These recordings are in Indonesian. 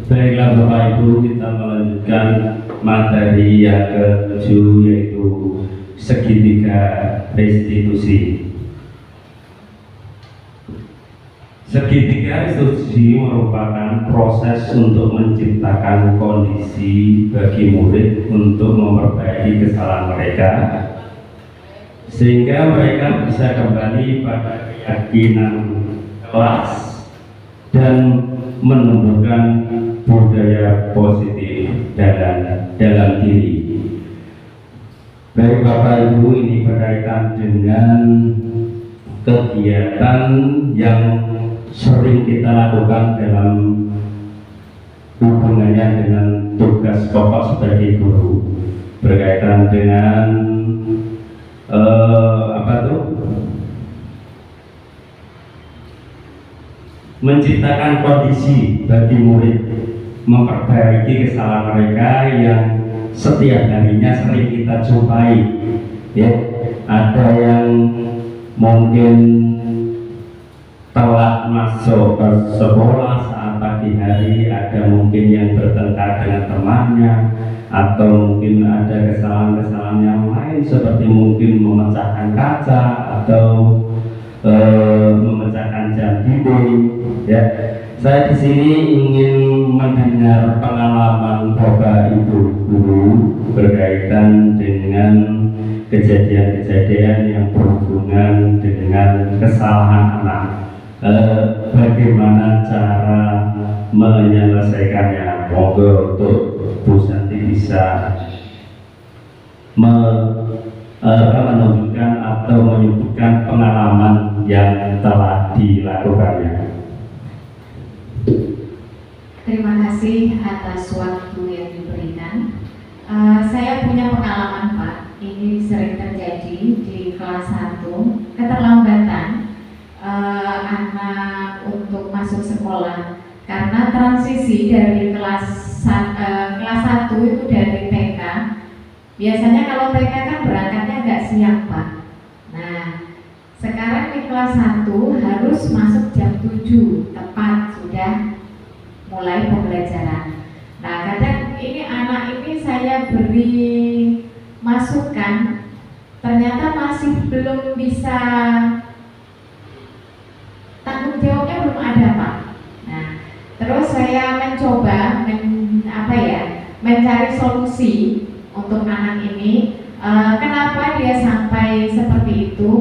Baiklah Bapak Ibu, kita melanjutkan materi yang ke-7 yaitu segitiga restitusi. Segitiga restitusi merupakan proses untuk menciptakan kondisi bagi murid untuk memperbaiki kesalahan mereka sehingga mereka bisa kembali pada keyakinan kelas dan menumbuhkan budaya positif dalam diri. Baik Bapak Ibu, ini berkaitan dengan kegiatan yang sering kita lakukan dalam hubungannya dengan tugas pokok sebagai guru, berkaitan dengan menciptakan kondisi bagi murid memperbaiki kesalahan mereka yang setiap harinya sering kita jumpai. Ya, ada yang mungkin telat masuk ke sekolah saat pagi hari, ada mungkin yang bertengkar dengan temannya, atau mungkin ada kesalahan-kesalahan yang lain seperti mungkin memecahkan kaca atau memecahkan jam dinding. Ya, saya di sini ingin mendengar pengalaman Bapak Ibu guru berkaitan dengan kejadian-kejadian yang berhubungan dengan kesalahan anak. Bagaimana cara menyelesaikannya? Monggo untuk Bu Santi bisa menunjukkan atau menyebutkan pengalaman yang telah dilakukannya. Terima kasih atas waktu yang diberikan. Saya punya pengalaman Pak, ini sering terjadi di kelas 1, keterlambatan anak untuk masuk sekolah karena transisi dari kelas 1 itu dari TK. Biasanya kalau TK kan berangkatnya agak siang Pak. Nah, sekarang di kelas 1 harus masuk jam 7 tepat sudah mulai pembelajaran. Nah, kadang ini anak ini saya beri masukan, ternyata masih belum bisa, tanggung jawabnya belum ada Pak. Nah, terus saya mencoba mencari solusi untuk anak ini. Kenapa dia sampai seperti itu?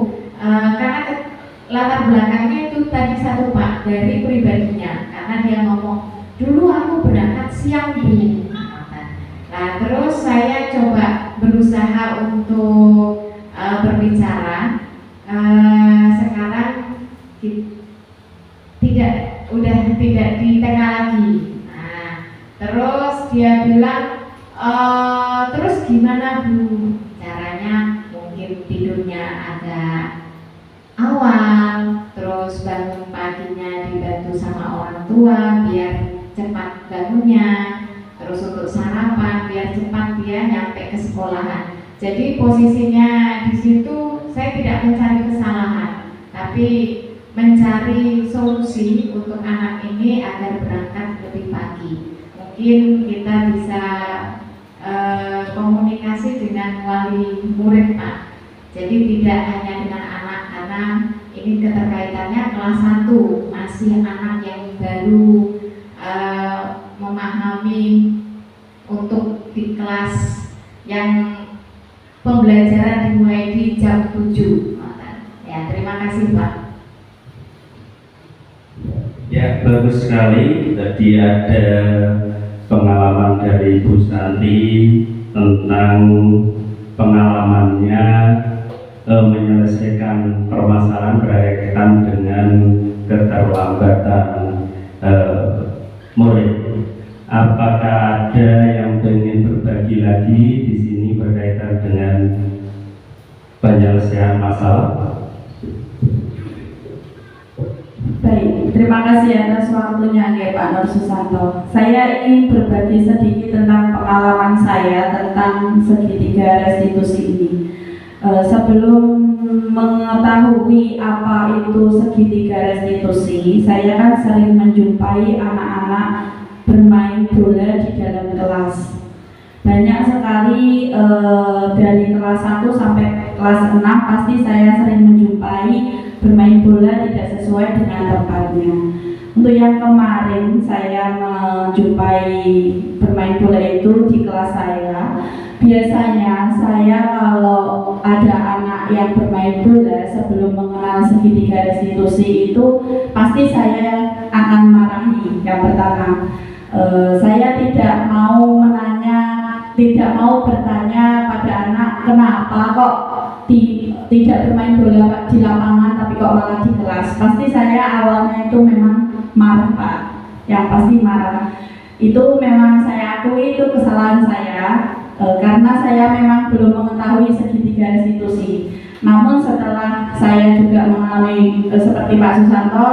Karena latar belakangnya itu tadi satu Pak, dari pribadinya, karena dia ngomong dulu aku berangkat siang Bu. Nah, terus saya coba berusaha untuk berbicara. Sekarang udah tidak di TK lagi. Nah, terus dia bilang, terus gimana Bu? Caranya mungkin tidurnya agak awal, terus bangun paginya dibantu sama orang tua biar cepat bangunnya, terus untuk sarapan biar cepat dia nyampe ke sekolahan. Jadi posisinya di situ saya tidak mencari kesalahan, tapi mencari solusi untuk anak ini agar berangkat lebih pagi. Mungkin kita bisa komunikasi dengan wali murid Pak. Jadi tidak hanya dengan anak, karena ini keterkaitannya kelas 1, masih anak yang baru memahami untuk di kelas yang pembelajaran dimulai di jam 7. Ya, terima kasih Pak. Ya, bagus sekali. Tadi ada pengalaman dari Bu Santi tentang pengalamannya menyelesaikan permasalahan berkaitan dengan keterlambatan murid. Apakah ada yang ingin berbagi lagi di sini berkaitan dengan penyelesaian masalah? Baik, terima kasih atas waktunya Pak Nur Susanto. Saya ingin berbagi sedikit tentang pengalaman saya tentang segitiga restitusi ini. Sebelum mengetahui apa itu segitiga restitusi, saya kan sering menjumpai anak-anak bermain bola di dalam kelas. Banyak sekali dari kelas 1 sampai kelas 6 pasti saya sering menjumpai bermain bola tidak sesuai dengan tempatnya. Untuk yang kemarin saya menjumpai bermain bola itu di kelas saya. Biasanya saya kalau ada anak yang bermain bola sebelum mengenal segitiga restitusi itu pasti saya akan marahi. Yang pertama, saya tidak mau bertanya pada anak kenapa kok tidak bermain bola di lapangan tapi kok malah di kelas. Pasti saya awalnya itu memang marah, Pak. Yang pasti marah. Itu memang saya akui itu kesalahan saya karena saya memang belum mengetahui segitiga restitusi. Namun setelah saya juga mengalami seperti Pak Susanto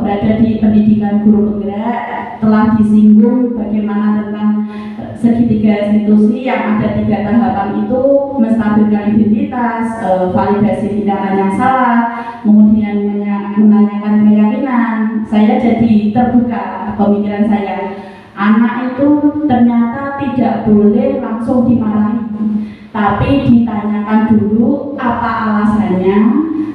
berada di pendidikan guru penggerak, telah disinggung bagaimana tentang segitiga restitusi yang ada 3 tahapan itu: menstabilkan identitas, validasi tindakan yang salah, kemudian menanyakan keyakinan. Saya jadi terbuka pemikiran saya. Anak itu ternyata tidak boleh langsung dimarahi, tapi ditanyakan dulu apa alasannya,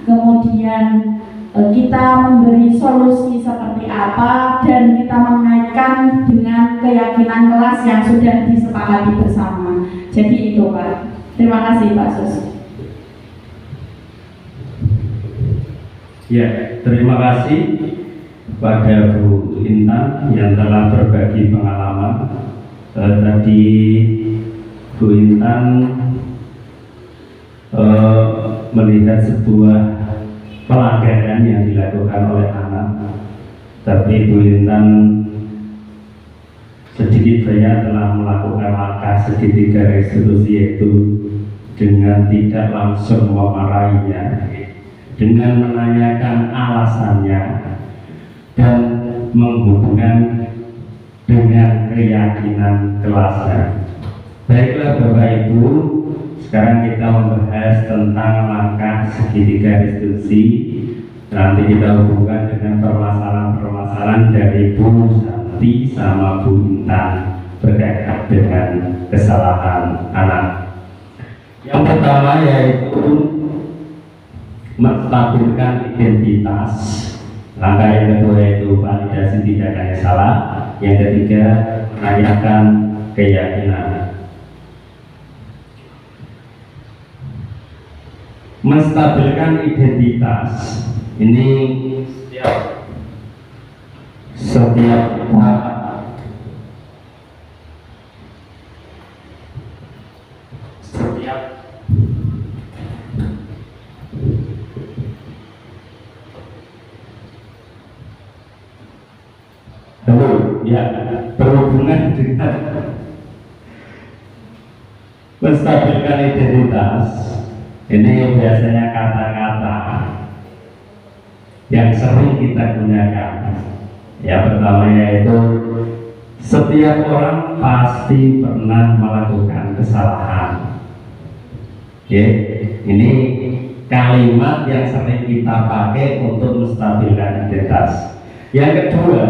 kemudian kita memberi solusi seperti apa, dan kita mengaitkan dengan keyakinan kelas yang sudah disepakati bersama. Jadi itu, Pak. Terima kasih, Pak Sus. Ya, terima kasih pada Bu Intan yang telah berbagi pengalaman. Tadi Bu Intan melihat sebuah pelanggaran yang dilakukan oleh anak, tapi Bu Intan sedikit banyak telah melakukan langkah segitiga restitusi, yaitu dengan tidak langsung memarahinya, dengan menanyakan alasannya dan menghubungkan dengan keyakinan kelasnya. Baiklah Bapak Ibu, sekarang kita membahas tentang langkah segitiga restitusi. Nanti kita hubungkan dengan permasalahan-permasalahan dari Bu Santi sama Bu Intan berkaitan dengan kesalahan anak. Yang pertama yaitu menstabilkan identitas. Langkah yang kedua yaitu validasi tindakan yang salah. Yang ketiga, menanyakan keyakinan. Menstabilkan identitas ini setiap ya berhubungan dengan menstabilkan identitas. Ini biasanya kata-kata yang sering kita gunakan. Yang pertama yaitu setiap orang pasti pernah melakukan kesalahan. Oke, ini kalimat yang sering kita pakai untuk menstabilkan identitas. Yang kedua,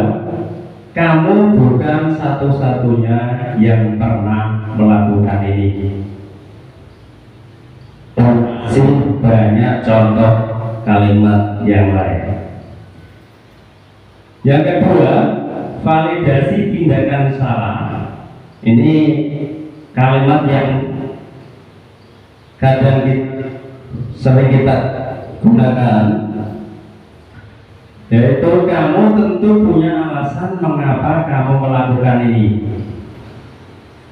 kamu bukan satu-satunya yang pernah melakukan ini. Masih banyak contoh kalimat yang lain. Yang kedua, validasi tindakan salah. Ini kalimat yang kadang sering kita gunakan, yaitu kamu tentu punya alasan mengapa kamu melakukan ini.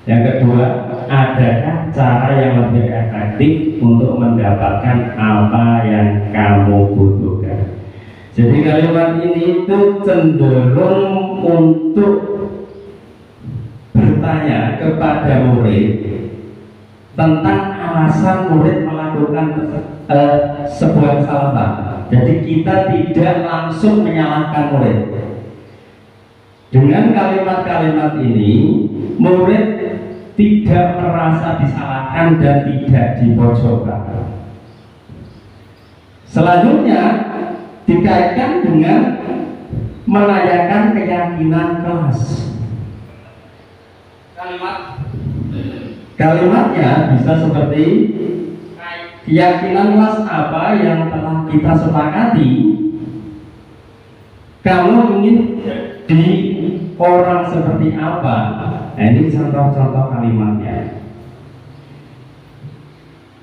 Yang kedua, adakah cara yang lebih efektif untuk mendapatkan apa yang kamu butuhkan? Jadi kalimat ini itu cenderung untuk bertanya kepada murid tentang alasan murid melakukan sebuah kesalahan. Jadi kita tidak langsung menyalahkan murid. Dengan kalimat-kalimat ini, murid tidak merasa disalahkan dan tidak dipojokkan. Selanjutnya dikaitkan dengan menanyakan keyakinan kelas. Kalimatnya bisa seperti keyakinan kelas apa yang telah kita sepakati. Kamu ingin di orang seperti apa? Nah, ini contoh-contoh kalimatnya.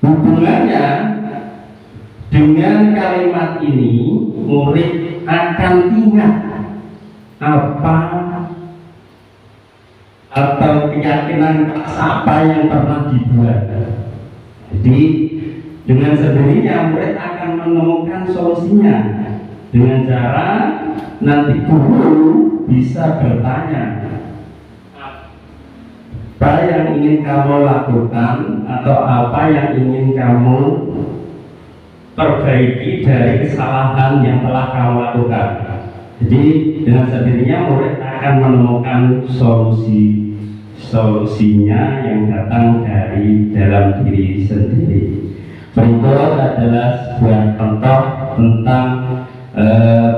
Hubungannya dengan kalimat ini, murid akan ingat apa atau keyakinan apa yang pernah dibuat. Jadi dengan sendirinya murid akan menemukan solusinya dengan cara nanti guru bisa bertanya, apa yang ingin kamu lakukan atau apa yang ingin kamu perbaiki dari kesalahan yang telah kamu lakukan. Jadi dengan sendirinya murid akan menemukan solusinya yang datang dari dalam diri sendiri. Berikut adalah sebuah contoh tentang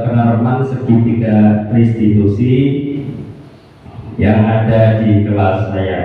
peneroman segitiga restitusi yang ada di kelas saya.